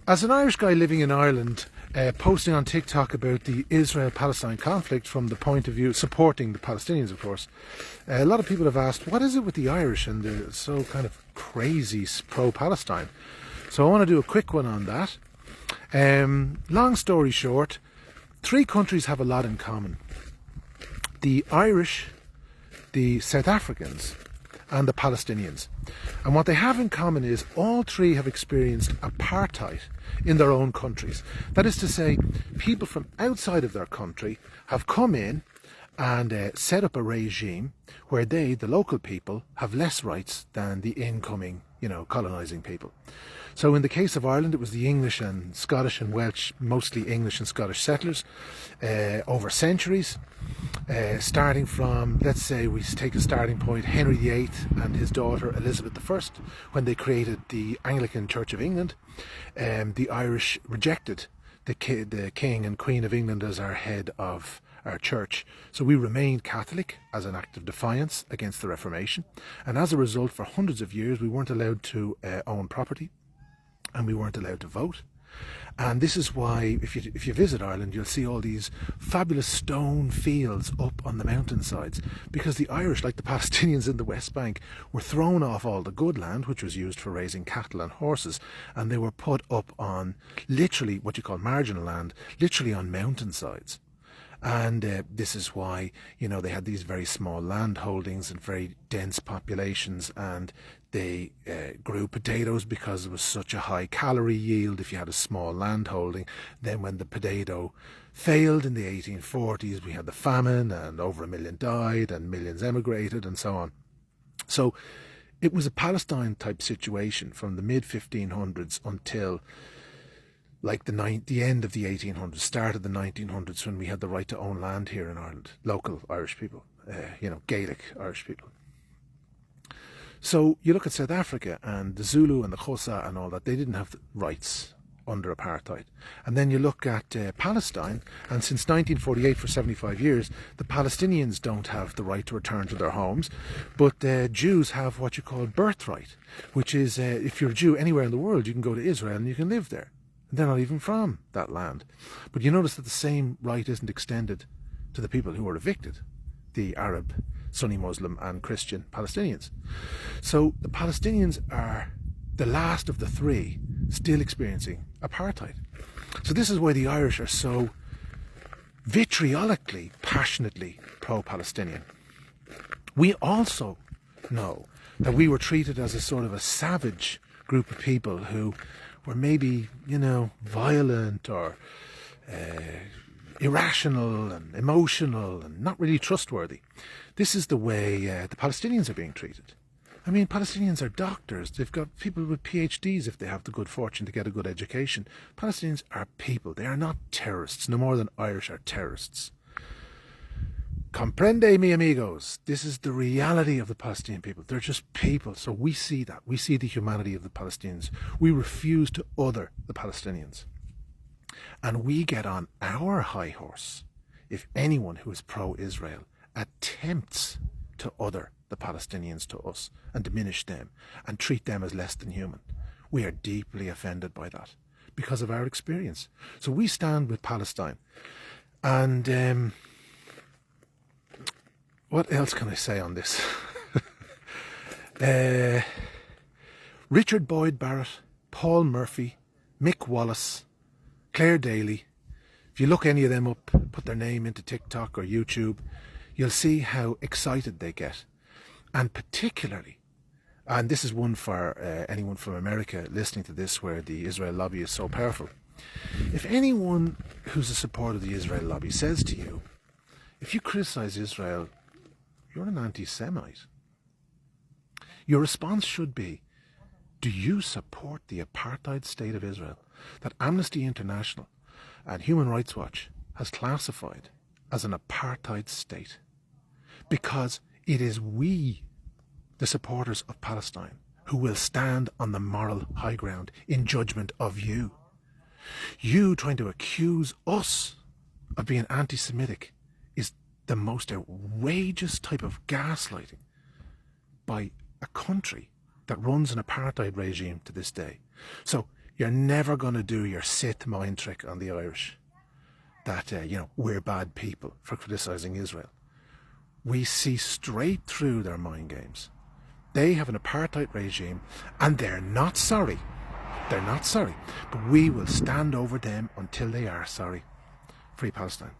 As an Irish guy living in Ireland, posting on TikTok about the Israel-Palestine conflict from the point of view, supporting the Palestinians of course, a lot of people have asked, what is it with the Irish and they're so kind of crazy pro-Palestine? So I want to do a quick one on that. Long story short, three countries have a lot in common. The Irish, the South Africans and the Palestinians. And what they have in common is all three have experienced apartheid in their own countries. That is to say, people from outside of their country have come in and set up a regime where they, the local people, have less rights than the incoming, colonising people. So in the case of Ireland, it was the English and Scottish and Welsh, mostly English and Scottish settlers, over centuries, starting from, let's say we take a starting point, Henry VIII and his daughter Elizabeth I, when they created the Anglican Church of England. The Irish rejected the King and Queen of England as our head of our church. So we remained Catholic as an act of defiance against the Reformation. And as a result, for hundreds of years, we weren't allowed to own property and we weren't allowed to vote. And this is why, if you visit Ireland, you'll see all these fabulous stone fields up on the mountainsides, because the Irish, like the Palestinians in the West Bank, were thrown off all the good land, which was used for raising cattle and horses, and they were put up on literally what you call marginal land, literally on mountainsides. And this is why, they had these very small land holdings and very dense populations, and they grew potatoes because there was such a high calorie yield if you had a small land holding. Then when the potato failed in the 1840s, we had the famine and over 1 million died and millions emigrated and so on. So it was a Palestine type situation from the mid 1500s until like the end of the 1800s, start of the 1900s, when we had the right to own land here in Ireland, local Irish people, Gaelic Irish people. So you look at South Africa and the Zulu and the Xhosa and all that, they didn't have the rights under apartheid. And then you look at Palestine, and since 1948, for 75 years, the Palestinians don't have the right to return to their homes, but Jews have what you call birthright, which is if you're a Jew anywhere in the world, you can go to Israel and you can live there. They're not even from that land. But you notice that the same right isn't extended to the people who were evicted, the Arab, Sunni Muslim and Christian Palestinians. So the Palestinians are the last of the three still experiencing apartheid. So this is why the Irish are so vitriolically, passionately pro-Palestinian. We also know that we were treated as a sort of a savage group of people who were maybe, violent or irrational and emotional and not really trustworthy. This is the way the Palestinians are being treated. I mean, Palestinians are doctors. They've got people with PhDs if they have the good fortune to get a good education. Palestinians are people. They are not terrorists, no more than Irish are terrorists. Comprende, mi amigos. This is the reality of the Palestinian people. They're just people. So we see that. We see the humanity of the Palestinians. We refuse to other the Palestinians. And we get on our high horse if anyone who is pro-Israel attempts to other the Palestinians to us and diminish them and treat them as less than human. We are deeply offended by that because of our experience. So we stand with Palestine. And what else can I say on this? Richard Boyd Barrett, Paul Murphy, Mick Wallace, Claire Daly. If you look any of them up, put their name into TikTok or YouTube, you'll see how excited they get. And particularly, and this is one for anyone from America listening to this, where the Israel lobby is so powerful. If anyone who's a supporter of the Israel lobby says to you, if you criticize Israel, you're an anti-Semite, your response should be, do you support the apartheid state of Israel that Amnesty International and Human Rights Watch has classified as an apartheid state? Because it is we, the supporters of Palestine, who will stand on the moral high ground in judgment of you. You trying to accuse us of being anti-Semitic is the most outrageous type of gaslighting by a country that runs an apartheid regime to this day. So You're never going to do your Sith mind trick on the Irish that, we're bad people for criticising Israel. We see straight through their mind games. They have an apartheid regime and they're not sorry. They're not sorry. But we will stand over them until they are sorry. Free Palestine.